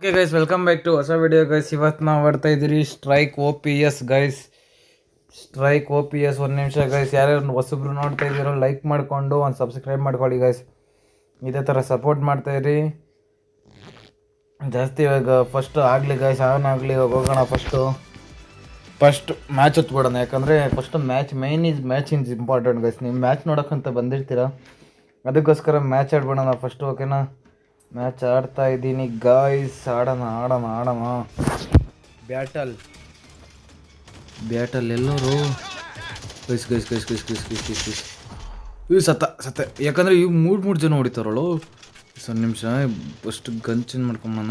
Okay guys, welcome back to ಹೊಸ video guys. ಇವತ್ತು ನಾವು ಆಡ್ತಾ ಇದ್ದೀರಿ ಸ್ಟ್ರೈಕ್ OPS ಗೈಸ್. Strike OPS. ಒಂದು ನಿಮಿಷ ಗೈಸ್, ಯಾರ್ಯಾರು ಹೊಸಬ್ರು ನೋಡ್ತಾ ಇದ್ದೀರೋ ಲೈಕ್ ಮಾಡಿಕೊಂಡು ಒಂದು ಸಬ್ಸ್ಕ್ರೈಬ್ ಮಾಡ್ಕೊಳ್ಳಿ ಗೈಸ್. ಇದೇ ಥರ ಸಪೋರ್ಟ್ ಮಾಡ್ತಾಯಿರಿ ಜಾಸ್ತಿ. ಇವಾಗ ಫಸ್ಟ್ ಆಗಲಿ ಗೈಸ್, ಆನ್ ಆಗಲಿ. ಹೋಗೋಣ ಫಸ್ಟ್ ಮ್ಯಾಚ್ ಹೊತ್ಬಿಡೋಣ. ಯಾಕಂದರೆ first match is important guys. ನೀವು ಮ್ಯಾಚ್ ನೋಡೋಕ್ಕಂತ ಬಂದಿರ್ತೀರ, ಅದಕ್ಕೋಸ್ಕರ ಮ್ಯಾಚ್ ಆಡ್ಬಿಡೋಣ ಫಸ್ಟ್. ಓಕೆನಾ? ಮ್ಯಾಚ್ ಆಡ್ತಾ ಇದ್ದೀನಿ ಗಾಯ್ಸ್. ಆಡೋಣ. ಬ್ಯಾಟಲ್ ಎಲ್ಲರೂ ಗೈಸ್. ಇವು ಸತ್ತ. ಯಾಕಂದರೆ ಇವು ಮೂರು ಜನ ಹೊಡಿತಾರಳು. ಒಂದು ನಿಮಿಷ, ಫಸ್ಟ್ ಗನ್ ಚೇಂಜ್ ಮಾಡ್ಕೊಂಬಣ.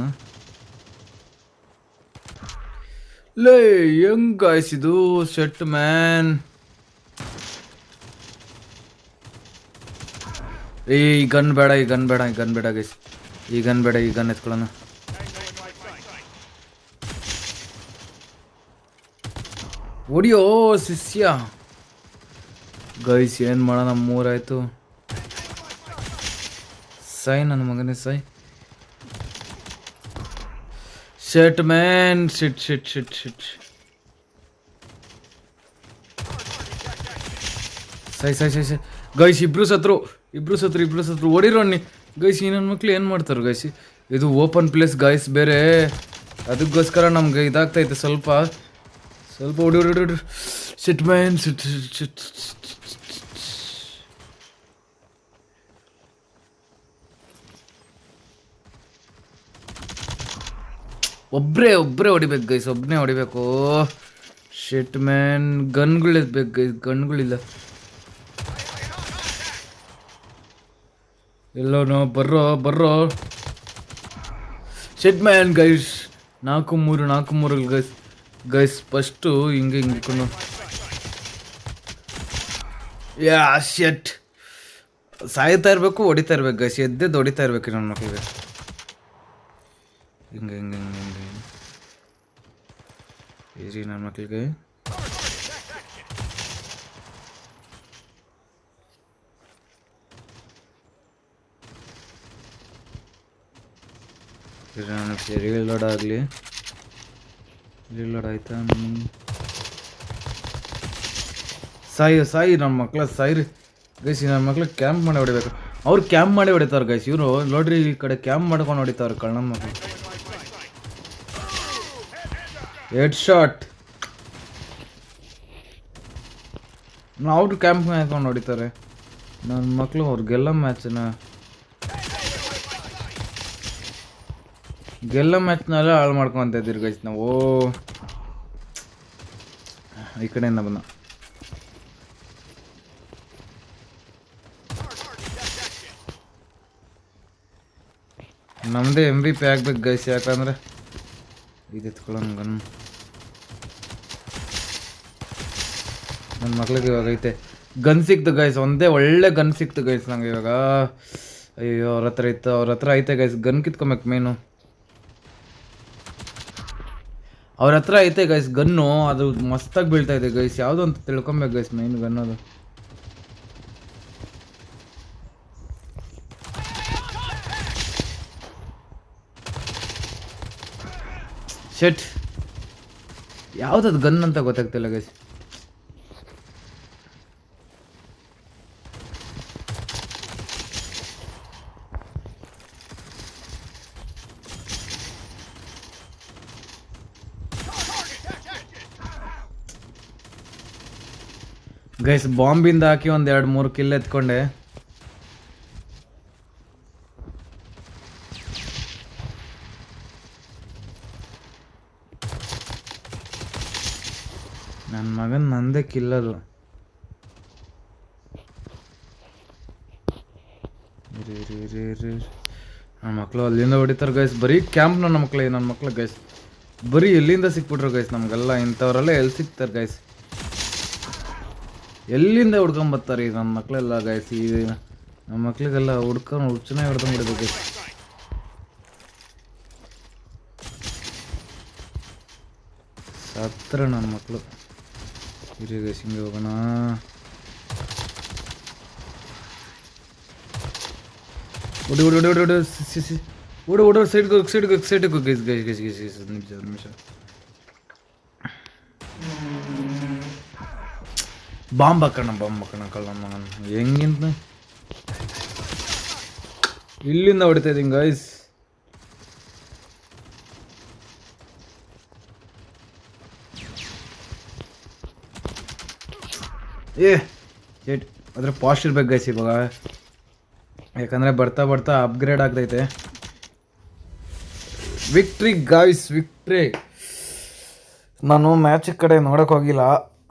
ಲೇ ಹೆಂಗ್ ಗಾಯ್ಸ್ ಇದು ಸೆಟ್ ಮ್ಯಾನ್. ಈ ಗನ್ ಬೇಡ ಗೈಸ್. ಈ ಗನ್ ಎತ್ಕೊಳ್ಳೋಣ. ಹೊಡಿಯೋ ಶಿಷ್ಯ ಗೈಸ್. ಏನು ಮಾಡೋಣ, 3 ಆಯಿತು. ಸೈ ನನ್ನ ಮಗನೇ ಸೈ. ಶೆಟ್ ಮ್ಯಾನ್, ಶಿಟ್. ಸೈ ಗೈಸ್. ಇಬ್ರು ಸತ್ರು. ಹೊಡಿರೋಣ್ಣಿ ಗೈಸ್. ಈ ನನ್ನ ಮಕ್ಳು ಏನು ಮಾಡ್ತಾರೆ ಗೈಸ್? ಇದು ಓಪನ್ ಪ್ಲೇಸ್ ಗೈಸ್ ಬೇರೆ, ಅದಕ್ಕೋಸ್ಕರ ನಮ್ಗೆ ಇದಾಗ್ತೈತೆ ಸ್ವಲ್ಪ ಹೊಡಿ. ಶಿಟ್ ಮ್ಯಾನ್, ಶಿಟ್. ಒಬ್ಬರೇ ಹೊಡಿಬೇಕು ಗೈಸ್, ಒಬ್ಬನೇ ಹೊಡಿಬೇಕು. ಶಿಟ್ ಮ್ಯಾನ್, ಗನ್ಗಳಿರ್ಬೇಕು ಗೈಸ್, ಗನ್ಗಳಿಲ್ಲ. ಎಲ್ಲೋ ಬರ್ರೋ. ಶಿಟ್ ಮ್ಯಾನ್ ಗೈಸ್. 4-3 ಗೈಸ್. ಫಸ್ಟು ಹಿಂಗೆ ಇಟ್ಕೊಂಡು ಶೆಟ್ ಸಾಯ್ತಾ ಇರಬೇಕು, ಹೊಡಿತಾ ಇರ್ಬೇಕು ಗೈಸ್. ಎದ್ದೆದ್ದು ಹೊಡಿತಾ ಇರ್ಬೇಕು ನನ್ನ ಮಕ್ಕಳಿಗೆ. ಹಿಂಗೆ ಇರಿ ನನ್ನ ಮಕ್ಕಳಿಗೆ. ರೀಲೋಡ್ ಆಗಲಿ. ರೀಲೋಡ್ ಆಯ್ತಾ? ಸಾಯಿ ನನ್ನ ಮಕ್ಳ ಸಾಯ್ರಿ ಗೈಸ್. ನನ್ನ ಮಕ್ಳು ಕ್ಯಾಂಪ್ ಮಾಡಿ ಹೊಡಿಬೇಕು. ಅವ್ರು ಕ್ಯಾಂಪ್ ಮಾಡಿ ಹೊಡಿತಾರೆ ಗೈಸ್. ಇವರು ನೋಡ್ರಿ, ಈ ಕಡೆ ಕ್ಯಾಂಪ್ ಮಾಡ್ಕೊಂಡು ಹೊಡಿತಾವ್ರೆ ಕಳ್ಳನ ಮಕ್ಕಳು. Head shot. ಅವ್ರು ಕ್ಯಾಂಪ್ ಹಾಕೊಂಡು ಹೊಡಿತಾರೆ ನನ್ನ ಮಕ್ಕಳು. ಅವ್ರಿಗೆಲ್ಲ ಮ್ಯಾಚ್ನೆಲ್ಲ ಹಾಳು ಮಾಡ್ಕೊತ ಇದ್ದೀರಿ ಗೈಸ್ ನಾವು. ಈ ಕಡೆಯಿಂದ ಬಂದ ನಮ್ಮದೇ MVP ಆಗ್ಬೇಕು ಗೈಸ್. ಯಾಕಂದರೆ ಇದು ಎತ್ಕೊಳ್ಳೋಣ ಗನ್. ನನ್ನ ಮಕ್ಳಿಗೆ ಇವಾಗ ಐತೆ ಗನ್ ಸಿಕ್ತು ಗೈಸ್. ಒಂದೇ ಒಳ್ಳೆ ಗನ್ ಸಿಕ್ತು ಗೈಸ್ ನಂಗೆ ಇವಾಗ. ಅಯ್ಯೋ, ಅವ್ರ ಹತ್ರ ಐತೆ ಗೈಸ್. Gun ಕಿತ್ಕೊಬೇಕು main. ಅವ್ರ ಹತ್ರ ಐತೆ ಗೈಸ್ ಗನ್ನು. ಅದು ಮಸ್ತಾಗಿ ಬೀಳ್ತಾ ಇದೆ ಗೈಸ್. ಯಾವುದೋ ಅಂತ ತಿಳ್ಕೊಬೇಕು ಗೈಸ್, ಮೈನ್ ಗನ್ ಅದು. ಶೆಟ್, ಯಾವುದದು ಗನ್ ಅಂತ ಗೊತ್ತಾಗ್ತಿಲ್ಲ ಗೈಸ್. ಗೈಸ್ ಬಾಂಬಿಂದ ಹಾಕಿ 1-2-3 ಕಿಲ್ ಎತ್ಕೊಂಡೆ. ನನ್ನ ಮಗನ್ ನಂದೇ ಕಿಲ್ಲದು. ನನ್ನ ಮಕ್ಕಳು ಅಲ್ಲಿಂದ ಹೊಡಿತಾರೆ ಗೈಸ್. ಬರೀ ಕ್ಯಾಂಪ್ ನನ್ನ ಮಕ್ಕಳು ಗೈಸ್. ಬರೀ ಎಲ್ಲಿಂದ ಸಿಕ್ಬಿಟ್ರು ಗೈಸ್ ನಮಗೆಲ್ಲ. ಇಂಥವರೆಲ್ಲ ಎಲ್ಲಿ ಸಿಗ್ತಾರೆ ಗೈಸ್? ಎಲ್ಲಿಂದ ಹುಡ್ಕೊಂಬರ್ತಾರೆ ಈ ನನ್ನ ಮಕ್ಕಳೆಲ್ಲ ಗೈಸ್. ಈ ನಮ್ಮ ಮಕ್ಳಿಗೆಲ್ಲ ಹುಚ್ಚನೇ ಹಿಡ್ಕೊಂಡ್ಬಿಡೋದು ಗೈಸ್. ಸತ್ರ ನನ್ನ ಮಕ್ಕಳು. ಇರಿ ಗೈಸ್, ಹಿಂಗೆ ಹೋಗೋಣ. ಹೊಡಿ ಓಡೋ ಸೈಡ್ಗೆ ಹೋಗಿ ಗೈಸ್ ನಿಮಿಷ ಬಾಂಬ್ ಹಾಕೋಣ ಕಳ್ಳ ಮಗನ ಹೆಂಗಿಂತ ಇಲ್ಲಿಂದ ಹೊಡಿತಾ ಇದ್ದೀನಿ ಗೈಸ್. ಏಟ್ ಅದ್ರ ಪಾಸ್ಟ್ ಇರ್ಬೇಕು ಗೈಸ್ ಇವಾಗ, ಯಾಕಂದರೆ ಬರ್ತಾ ಅಪ್ಗ್ರೇಡ್ ಆಗ್ತೈತೆ. Victory guys, victory. ನಾನು ಮ್ಯಾಚ್ ಕಡೆ ನೋಡೋಕೆ ಹೋಗಿಲ್ಲ,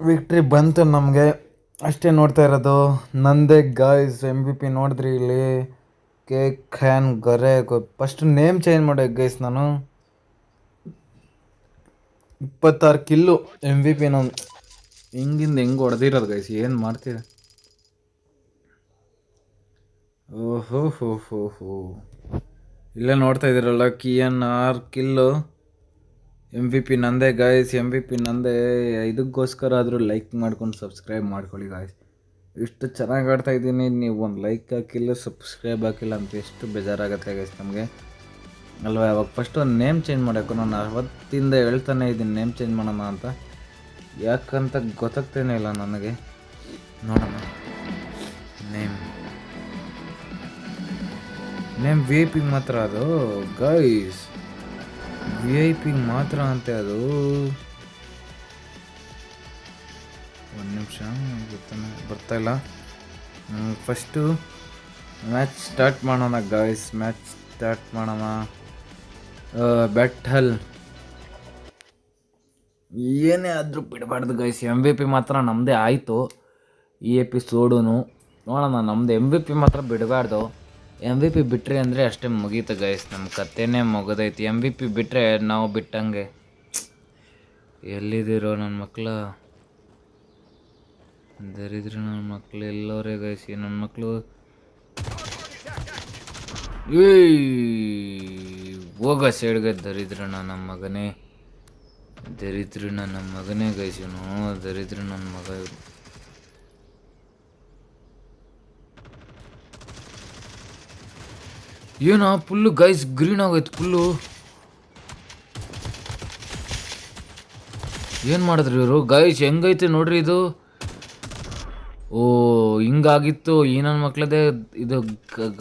ವಿಕ್ಟ್ರಿ ಬಂತು ನಮಗೆ ಅಷ್ಟೇ ನೋಡ್ತಾ ಇರೋದು. ನಂದೇ ಗಾಯ್ಸ್ MVP ನೋಡಿದ್ರಿ ಇಲ್ಲಿ ಖಾನ್ ಗರೆ. ಫಸ್ಟ್ ನೇಮ್ ಚೇಂಜ್ ಮಾಡೋ ಗೈಸ್ ನಾನು. 26 ಕಿಲ್ಲು MVP ನಾನು ಹೆಂಗೆ ಹೊಡೆದಿರೋದು ಗೈಸ್, ಏನು ಮಾಡ್ತೀರ. ಓಹೋ ಇಲ್ಲೇ ನೋಡ್ತಾ ಇದ್ದೀರಲ್ಲ, ಕಿಯನ್ 6 ಕಿಲ್ಲು. MVP ನಂದೇ ಗಾಯ್ಸ್, MVP ನಂದೇ. ಇದಕ್ಕೋಸ್ಕರ ಆದರೂ ಲೈಕ್ ಮಾಡ್ಕೊಂಡು ಸಬ್ಸ್ಕ್ರೈಬ್ ಮಾಡ್ಕೊಳ್ಳಿ ಗಾಯ್ಸ್. ಇಷ್ಟು ಚೆನ್ನಾಗಿ ಆಡ್ತಾ ಇದ್ದೀನಿ, ನೀವು ಒಂದು ಲೈಕ್ ಹಾಕಿಲ್ಲ, ಸಬ್ಸ್ಕ್ರೈಬ್ ಹಾಕಿಲ್ಲ ಅಂತ ಎಷ್ಟು ಬೇಜಾರಾಗುತ್ತೆ ಗೈಸ್ ನಮಗೆ ಅಲ್ವಾ. ಅವಾಗ ಫಸ್ಟ್ ಒಂದು ನೇಮ್ ಚೇಂಜ್ ಮಾಡೋಕ್ಕೂ ನಾನು ಅವತ್ತಿಂದ ಹೇಳ್ತಾನೆ ಇದ್ದೀನಿ ನೇಮ್ ಚೇಂಜ್ ಮಾಡೋಣ ಅಂತ, ಯಾಕಂತ ಗೊತ್ತಾಗ್ತಾನೆ ಇಲ್ಲ ನನಗೆ. ನೋಡೋಣ ನೇಮ್ VIP ಮಾತ್ರ ಅದು ಗೈಸ್, VIP ಮಾತ್ರ ಅಂತೆ ಅದು. ಒಂದು ನಿಮಿಷ ಬರ್ತಾಯಿಲ್ಲ. ಫಸ್ಟು ಮ್ಯಾಚ್ ಸ್ಟಾರ್ಟ್ ಮಾಡೋಣ ಗಾಯ್ಸ್, ಮ್ಯಾಚ್ ಸ್ಟಾರ್ಟ್ ಮಾಡೋಣ. ಬ್ಯಾಟಲ್ ಏನೇ ಆದರೂ ಬಿಡಬಾರ್ದು ಗೈಸ್, MVP ಮಾತ್ರ ನಮ್ಮದೇ ಆಯಿತು ಈ ಎಪಿಸೋಡು. ನೋಡೋಣ, ನಮ್ಮದು MVP ಮಾತ್ರ ಬಿಡಬಾರ್ದು. MVP ಬಿಟ್ಟರೆ ಅಂದರೆ ಅಷ್ಟೇ ಮುಗೀತು ಗೈಸ್, ನಮ್ಮ ಕಥೆನೇ ಮುಗಿದೈತಿ. MVP ಬಿಟ್ಟರೆ ನಾವು ಬಿಟ್ಟಂಗೆ. ಎಲ್ಲಿದ್ದೀರೋ ನನ್ನ ಮಕ್ಕಳ, ದರಿದ್ರ ನನ್ನ ಮಕ್ಕಳು ಎಲ್ಲವರೇ ಗೈಸ್. ನನ್ನ ಮಕ್ಕಳು ಹೋಗ ಸೈಡ್ಗೆ, ದರಿದ್ರ ನನ್ನ ಮಗನೇ, ದರಿದ್ರ ನನ್ನ ಮಗನೇ ಗೈಸ್ ಇವನು, ದರಿದ್ರ ನನ್ನ ಮಗ. ಏನೋ ಫುಲ್ಲು ಗೈಸ್ ಗ್ರೀನ್ ಆಗೋಯ್ತು ಫುಲ್ಲು. ಏನು ಮಾಡಿದ್ರಿ ಇವರು ಗೈಸ್, ಹೆಂಗೈತೆ ನೋಡ್ರಿ ಇದು. ಓ ಹಿಂಗಾಗಿತ್ತು ಈ ನನ್ನ ಮಕ್ಳದೇ ಇದು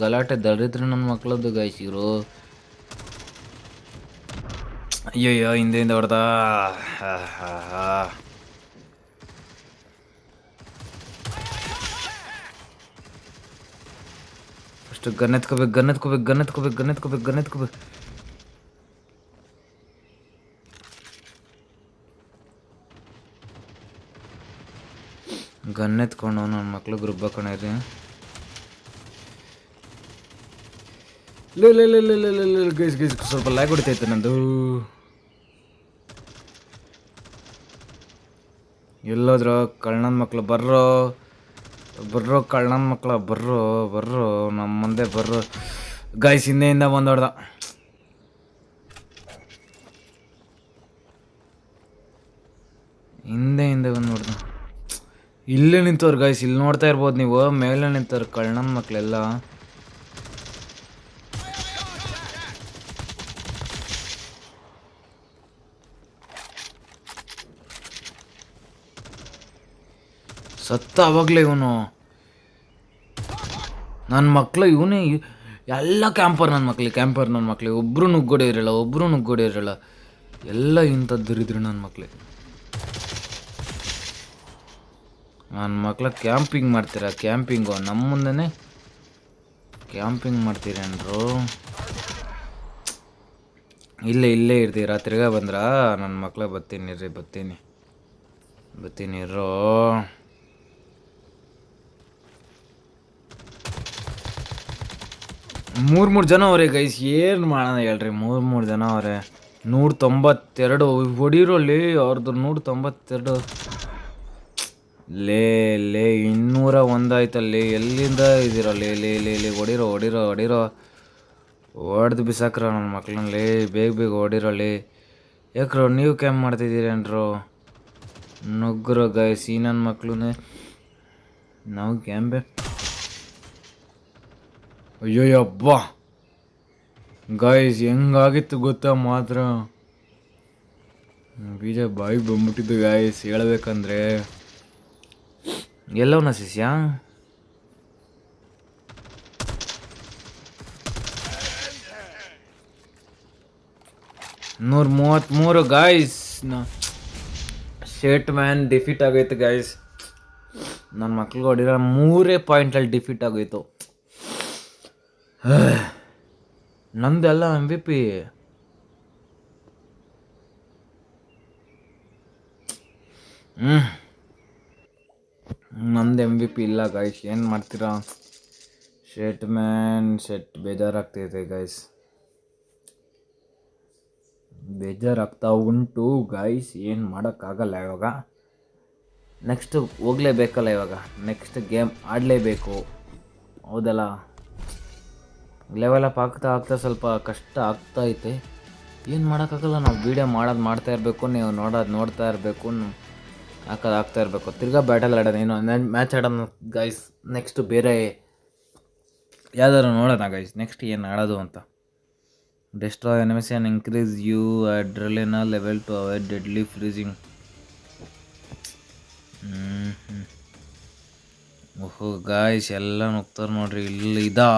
ಗಲಾಟೆ, ದರಿದ್ರ ನನ್ನ ಮಕ್ಳದ್ದು ಗೈಸ್ ಇವರು. ಅಯ್ಯಯ್ಯೋ ಹಿಂದೆಯಿಂದ ಹೊಡೆದ. ಫಸ್ಟ್ ಗನ್ನೆತ್ಕೋಬೇಕು. ಗನ್ನೆತ್ಕೊಂಡು ನನ್ನ ಮಕ್ಳು ಗ್ರೂಪ್ ಹಾಕೊಂಡಿರಿ. ಗೈಸ್ ಸ್ವಲ್ಪ ಲ್ಯಾಗ್ ಹೊಡಿತೈತೆ ನಂದು. ಎಲ್ಲೋದ್ರು ಕಳ್ಳನ ಮಕ್ಳು, ಬರ್ರೋ ಕಳ್ಳನ ಮಕ್ಳು, ಬರ್ರೋ ನಮ್ಮ ಮುಂದೆ ಬರ್ರೋ ಗೈಸ್. ಹಿಂದೆಯಿಂದ ಬಂದು ಹೊಡೆದ. ಹಿಂದೆ ಬಂದು ಹೊಡೆದ. ಇಲ್ಲೇ ನಿಂತವ್ರು ಗೈಸ್, ಇಲ್ಲಿ ನೋಡ್ತಾ ಇರ್ಬೋದು ನೀವು, ಮೇಲೆ ನಿಂತವ್ರು ಕಳ್ಳನ ಮಕ್ಳೆಲ್ಲ. ಸತ್ತ ಅವಾಗಲೇ ಇವನು ನನ್ನ ಮಕ್ಳು. ಇವನೇ ಎಲ್ಲ ಕ್ಯಾಂಪರ್ ನನ್ನ ಮಕ್ಳಿಗೆ ಒಬ್ಬರು ನುಗ್ಗೋಡೆ ಇರಲ್ಲ, ಎಲ್ಲ ಇಂಥದ್ದಿರಿದ್ರು ನನ್ನ ಮಕ್ಳಿಗೆ. ನನ್ನ ಮಕ್ಳ ಕ್ಯಾಂಪಿಂಗ್ ಮಾಡ್ತೀರಾ, ಕ್ಯಾಂಪಿಂಗು ನಮ್ಮ ಮುಂದೆನೇ ಕ್ಯಾಂಪಿಂಗ್ ಮಾಡ್ತೀರೇನ್ರು. ಇಲ್ಲೇ ಇರ್ತೀರಾ, ತಿರ್ಗಾ ಬಂದ್ರಾ ನನ್ನ ಮಕ್ಳ. ಬರ್ತೀನಿ ರೋ. ಮೂರು ಜನ ಅವರೇ ಗೈಸ್, ಏನು ಮಾಡೋಣ ಹೇಳ್ರಿ. ಮೂರು ಜನ ಅವರೇ. 192 ಹೊಡಿರೋಲ್ಲಿ ಅವ್ರದ್ದು 192. ಲೇ 201 ಆಯ್ತಲ್ಲಿ. ಎಲ್ಲಿಂದ ಇದ್ದೀರಲ್ಲಿ? ಲೇ ಹೊಡಿರೋ ಹೊಡೆದು ಬಿಸಾಕ್ರ ನನ್ನ ಮಕ್ಳಲ್ಲಿ. ಬೇಗ ಹೊಡಿರೋಲ್ಲಿ. ಯಾಕ್ರೋ ನೀವು ಕ್ಯಾಂಪ್ ಮಾಡ್ತಿದ್ದೀರೇನ್ರು? ನುಗ್ಗರೋ ಗೈಸ್ ಈ ನನ್ನ ಮಕ್ಳನ್ನೇ ನಾವು ಕ್ಯಾಂಪೆ. ಅಯ್ಯೋ ಅಬ್ಬಾ, ಗಾಯ್ಸ್ ಹೆಂಗಾಗಿತ್ತು ಗೊತ್ತಾ ಮಾತ್ರ, ಬೀಜ ಬಾಯಿಗೆ ಬಂದ್ಬಿಟ್ಟಿದ್ದು ಗಾಯ್ಸ್ ಹೇಳ್ಬೇಕಂದ್ರೆ. ಎಲ್ಲವನ್ನ ಶಿಷ್ಯ 133 ಗಾಯ್ಸ್. ಶೇಟ್ ಮ್ಯಾನ್ ಡಿಫೀಟ್ ಆಗೈತೆ ಗಾಯ್ಸ್. ನನ್ನ ಮಕ್ಳಿಗೆ ಹೊಡಿರೋ 3 ಪಾಯಿಂಟಲ್ಲಿ ಡಿಫೀಟ್ ಆಗೋಯ್ತು. ನಂದೆಲ್ಲ MVP. ನಮ್ದು MVP ಇಲ್ಲ ಗಾಯ್ಸ್, ಏನು ಮಾಡ್ತೀರಾ? ಶೇಟ್ ಮ್ಯಾನ್ ಶೆಟ್ ಬೇಜಾರಾಗ್ತೈತೆ ಗಾಯ್ಸ್, ಬೇಜಾರಾಗ್ತಾ ಉಂಟು ಗಾಯ್ಸ್. ಏನು ಮಾಡೋಕ್ಕಾಗಲ್ಲ ಇವಾಗ. ನೆಕ್ಸ್ಟ್ ಹೋಗಲೇಬೇಕಲ್ಲ ಇವಾಗ, ನೆಕ್ಸ್ಟ್ ಗೇಮ್ ಆಡಲೇಬೇಕು, ಹೌದಲ್ಲ? ಲೆವೆಲಪ್ ಆಗ್ತಾ ಸ್ವಲ್ಪ ಕಷ್ಟ ಆಗ್ತಾಯಿದೆ. ಏನು ಮಾಡೋಕ್ಕಾಗಲ್ಲ, ನಾವು ವೀಡಿಯೋ ಮಾಡ್ತಾ ಇರಬೇಕು, ನೀವು ನೋಡ್ತಾ ಇರಬೇಕು, ಆಗ್ತಾ ಇರಬೇಕು. ತಿರ್ಗಾ ಬ್ಯಾಟಲ್ ಆಡೋಣ, ಏನು ಮ್ಯಾಚ್ ಆಡೋಣ ಗೈಸ್. ನೆಕ್ಸ್ಟ್ ಬೇರೆ ಯಾವ್ದಾದ್ರು ನೋಡೋಣ ಗೈಸ್, ನೆಕ್ಸ್ಟ್ ಏನು ಆಡೋದು ಅಂತ. Destroy enemies and increase you adrenaline level to avoid deadly freezing. ಓಹೋ ಗಾಯ್ಸ್ ಎಲ್ಲ ಹೋಗ್ತಾರೆ ನೋಡ್ರಿ. ಇಲ್ಲಿ ಇದಾ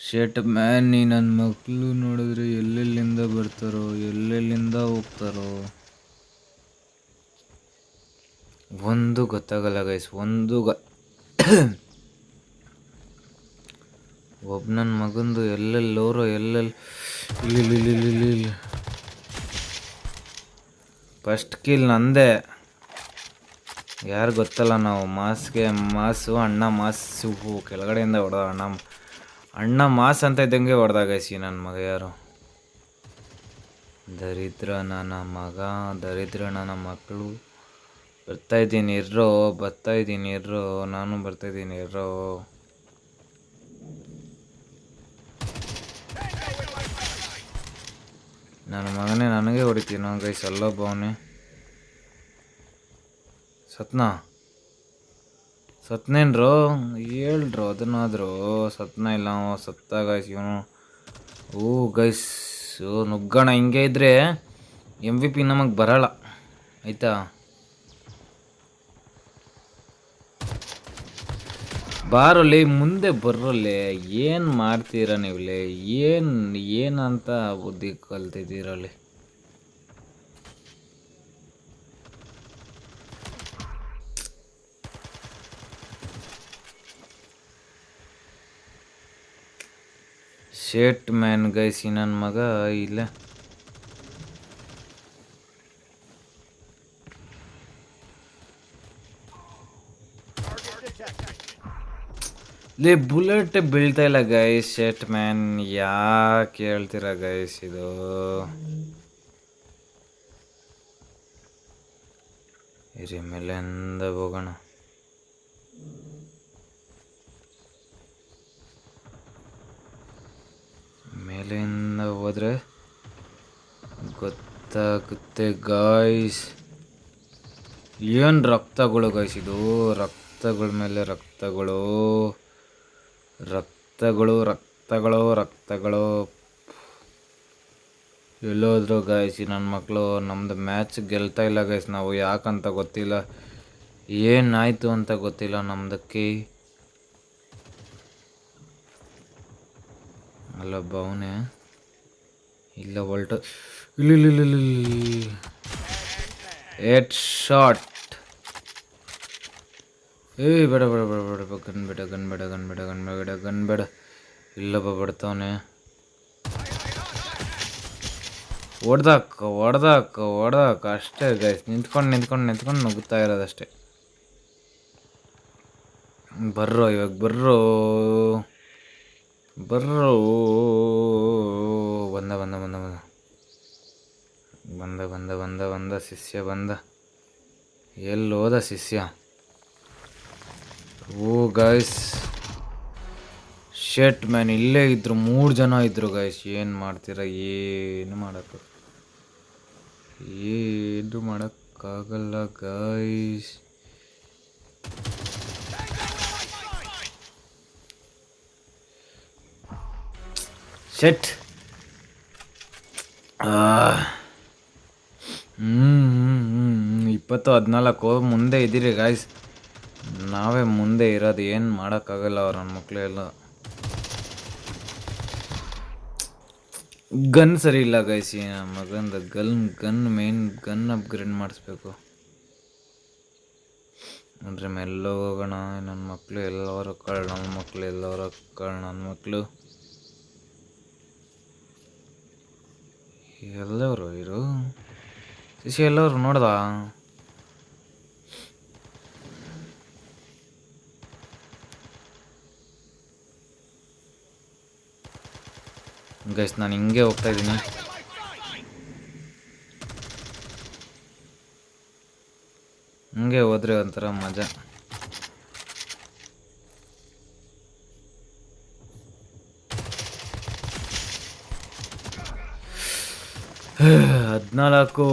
ಶೇಟ್ ಮ್ಯಾನ್, ನೀ ನನ್ನ ಮಕ್ಕಳು ನೋಡಿದ್ರೆ ಎಲ್ಲೆಲ್ಲಿಂದ ಬರ್ತಾರೋ, ಎಲ್ಲೆಲ್ಲಿಂದ ಹೋಗ್ತಾರೋ ಒಂದು ಗೊತ್ತಾಗಲ್ಲ ಗೈಸ್. ಒಬ್ಬ ನನ್ನ ಮಗಂದು ಎಲ್ಲೆಲ್ಲೋರೋ ಇಲ್ಲಿ ಫಸ್ಟ್ ಕಿಲ್ ನಂದೇ. ಯಾರು ಗೊತ್ತಲ್ಲ, ನಾವು ಮಾಸು ಅಣ್ಣ ಮಾಸು ಕೆಳಗಡೆಯಿಂದ ಹೊಡೆದ ಅಣ್ಣ ಮಾಸ್ ಅಂತ ಇದ್ದಂಗೆ ಹೊಡೆದ ಗೈಸಿ ನನ್ನ ಮಗ. ಯಾರು ದರಿದ್ರ ನನ್ನ ಮಗ, ದರಿದ್ರ ನನ್ನ ಮಕ್ಕಳು. ಬರ್ತಾಯಿದ್ದೀನಿ ಇರ್ರೋ, ನಾನು ಬರ್ತಾಯಿದ್ದೀನಿ ಇರ್ರೋ. ನನ್ನ ಮಗನೇ ನನಗೆ ಹೊಡಿತೀನೋ ಗೈಸ್. ಅಲ್ಲೊಬ್ಬವನೇ ಸತ್ನೇನ್ರೋ, ಹೇಳ್ರು ಅದನ್ನಾದರೂ. ಸತ್ನ ಇಲ್ಲ, ಸತ್ತ ಗೈಸ್ ಇವನು. ಗೈಸ್ ನುಗ್ಗೋಣ. ಹಿಂಗೆ ಇದ್ದರೆ MVP ನಮಗೆ ಬರೋಲ್ಲ ಆಯಿತಾ. ಬಾರಲ್ಲಿ ಮುಂದೆ ಬರೋಲ್ಲೇ, ಏನು ಮಾಡ್ತೀರ ನೀವಲ್ಲಿ? ಏನಂತ ಬುದ್ಧಿ ಕಲ್ತಿದ್ದೀರಲ್ಲಿ? ಶೇಟ್ ಮ್ಯಾನ್ ಗೈಸಿ ನನ್ನ ಮಗ ಇಲ್ಲ. ಬುಲೆಟ್ ಬೀಳ್ತಾ ಇಲ್ಲ ಗೈಸ್. ಶೇಟ್ ಮ್ಯಾನ್ ಯಾಕೆ ಹೇಳ್ತೀರಾ ಗೈಸ್? ಇದು ಇರಿ ಮೇಲಿಂದ ಹೋಗೋಣ. ಮೇಲಿಂದ ಹೋದ್ರೆ ಗೊತ್ತಾಗುತ್ತೆ ಗಾಯ್ಸ್. ಏನು ರಕ್ತಗಳು ಗೈಸ್, ಇದು ರಕ್ತಗಳ ಮೇಲೆ ರಕ್ತಗಳು. ಎಲ್ಲೋದ್ರು ಗೈಸ್ ನನ್ನ ಮಕ್ಕಳು? ನಮ್ಮದು ಮ್ಯಾಚ್ ಗೆಲ್ತಾ ಇಲ್ಲ ಗೈಸ್. ನಾವು ಯಾಕಂತ ಗೊತ್ತಿಲ್ಲ, ಏನಾಯಿತು ಅಂತ ಗೊತ್ತಿಲ್ಲ ನಮ್ಮದಕ್ಕೆ. ಅಲ್ಲೊಬ್ಬ ಅವನೇ ಇಲ್ಲ ಹೊಲ್ಟು. ಇಲ್ಲಿ ಹೆಡ್ ಶಾಟ್. ಬೇಡ ಗನ್ ಬೇಡ. ಇಲ್ಲೊಬ್ಬ ಬಿಡ್ತವನೆ. ಹೊಡ್ದಾಕ ಅಷ್ಟೇ ಗೈಸ್. ನಿಂತ್ಕೊಂಡು ನುಗ್ಗುತ್ತಾ ಇರೋದಷ್ಟೇ. ಬರ್ರೋ ಇವಾಗ ಬರ್ರೋ. ಬಂದ ಶಿಷ್ಯ ಬಂದ. ಎಲ್ಲೋದ ಶಿಷ್ಯ? ಗೈಸ್ ಶೇಟ್ ಮ್ಯಾನ್ ಇಲ್ಲೇ ಇದ್ರು, 3 ಜನ ಇದ್ರು ಗೈಸ್. ಏನು ಮಾಡ್ತೀರಾ? ಏನು ಮಾಡೋಕ್ಕಾಗಲ್ಲ ಗೈಸ್. ಶೆಟ್ 20-14 ಮುಂದೆ ಇದ್ದೀರಿ ಗಾಯ್ಸ್. ನಾವೇ ಮುಂದೆ ಇರೋದು, ಏನು ಮಾಡೋಕ್ಕಾಗಲ್ಲ. ಅವ್ರ ನನ್ನ ಮಕ್ಕಳು ಎಲ್ಲ ಗನ್ ಸರಿ ಇಲ್ಲ ಗೈಸ್. ನಮ್ಮ ಮಗಂದು ಮೇನ್ ಗನ್ ಅಪ್ಗ್ರೇಡ್ ಮಾಡಿಸ್ಬೇಕು. ಅಂದರೆ ಮೆಲ್ಲ ಹೋಗೋಣ. ನನ್ನ ಮಕ್ಕಳು ಎಲ್ಲವರು ನನ್ನ ಮಕ್ಕಳು ಎಲ್ಲವರ ನನ್ನ ಮಕ್ಕಳು ಎಲ್ಲವರು ಇರು ಶಿಶಿ ಎಲ್ಲವರು ನೋಡ್ದ. ಗೈಸ್ ನಾನು ಹಿಂಗೆ ಹೋಗ್ತಾ ಇದ್ದೀನಿ. ಹಿಂಗೆ ಹೋದ್ರೆ ಒಂಥರ ಮಜಾ. ಹದಿನಾಲ್ಕು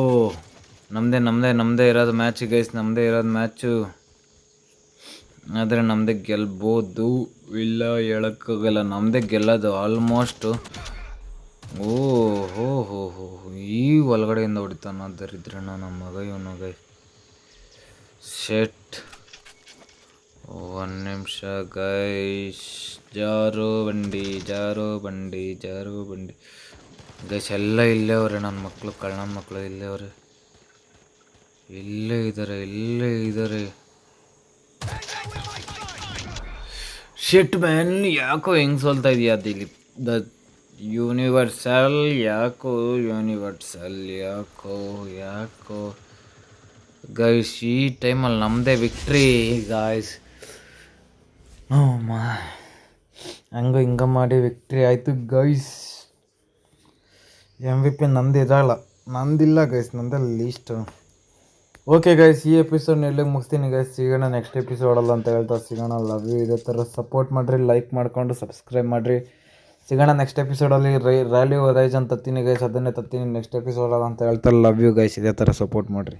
ನಮ್ಮದೇ ಇರೋದು ಮ್ಯಾಚ್ ಗೈಸ್. ನಮ್ಮದೇ ಇರೋದು ಮ್ಯಾಚು. ಆದರೆ ನಮ್ಮದೇ ಗೆಲ್ಬೋದು, ಇಲ್ಲ ಹೇಳೋಕ್ಕಾಗಲ್ಲ. ನಮ್ಮದೇ ಗೆಲ್ಲೋದು ಆಲ್ಮೋಸ್ಟು. ಓ ಹೋ ಹೋ ಹೋ ಈ ಒಳಗಡೆಯಿಂದ ಹೊಡಿತಾನ ದರಿದ್ರಣ್ಣ ನಮ್ಮ ಮಗ ಇವನು ಗೈಸ್. ಶೆಟ್. 1 ನಿಮಿಷ ಗೈಸ್. ಜಾರೋ ಬಂಡಿ ಗೈಸ್. ಎಲ್ಲ ಇಲ್ಲೇ ಅವ್ರೆ ನನ್ನ ಮಕ್ಕಳು, ನನ್ನ ಮಕ್ಕಳು ಇಲ್ಲೇ ಅವ್ರೆ, ಇಲ್ಲೇ ಇದ್ದಾರೆ. ಶೆಟ್ ಮ್ಯಾನ್, ಯಾಕೋ ಹೆಂಗೆ ಸೋಲ್ತಾ ಇದೆಯಾ ದಿಲೀಪ್? ದ ಯೂನಿವರ್ಸಲ್ ಯಾಕೋ ಗೈಸ್. ಈ ಟೈಮಲ್ಲಿ ನಮ್ಮದೇ ವಿಕ್ಟ್ರಿ ಗಾಯ್ಸ್. ಹಂಗೆ ಹಿಂಗೆ ಮಾಡಿ ವಿಕ್ಟ್ರಿ ಆಯಿತು ಗೈಸ್. MVP ನಂದು ಇರಲ್ಲ, ನಂದಿಲ್ಲ ಗೈಸ್, ನಂದಲ್ಲಿ ಲೀಸ್ಟು. ಓಕೆ ಗೈಸ್, ಈ ಎಪಿಸೋಡ್ನ ಎಲ್ಲಿಗೆ ಮುಗಿಸ್ತೀನಿ ಗೈಸ್. ಸಿಗೋಣ ನೆಕ್ಸ್ಟ್ ಎಪಿಸೋಡಲ್ಲ ಅಂತ ಹೇಳ್ತಾ ಸಿಗೋಣ. Love you. ಇದೇ ಥರ ಸಪೋರ್ಟ್ ಮಾಡಿರಿ, ಲೈಕ್ ಮಾಡಿಕೊಂಡು ಸಬ್ಸ್ಕ್ರೈಬ್ ಮಾಡಿರಿ. ಸಿಗೋಣ ನೆಕ್ಸ್ಟ್ ಎಪಿಸೋಡಲ್ಲಿ. ರ್ಯಾಲಿ ರೈಜ್ ಅಂತ ತತ್ತೀನಿ ಗೈಸ್, ಅದನ್ನೇ ತತ್ತೀನಿ ನೆಕ್ಸ್ಟ್ ಎಪಿಸೋಡಲ್ಲ ಅಂತ ಹೇಳ್ತಾ ಲವ್ ಯು ಗೈಸ್. ಇದೇ ಥರ ಸಪೋರ್ಟ್ ಮಾಡಿರಿ.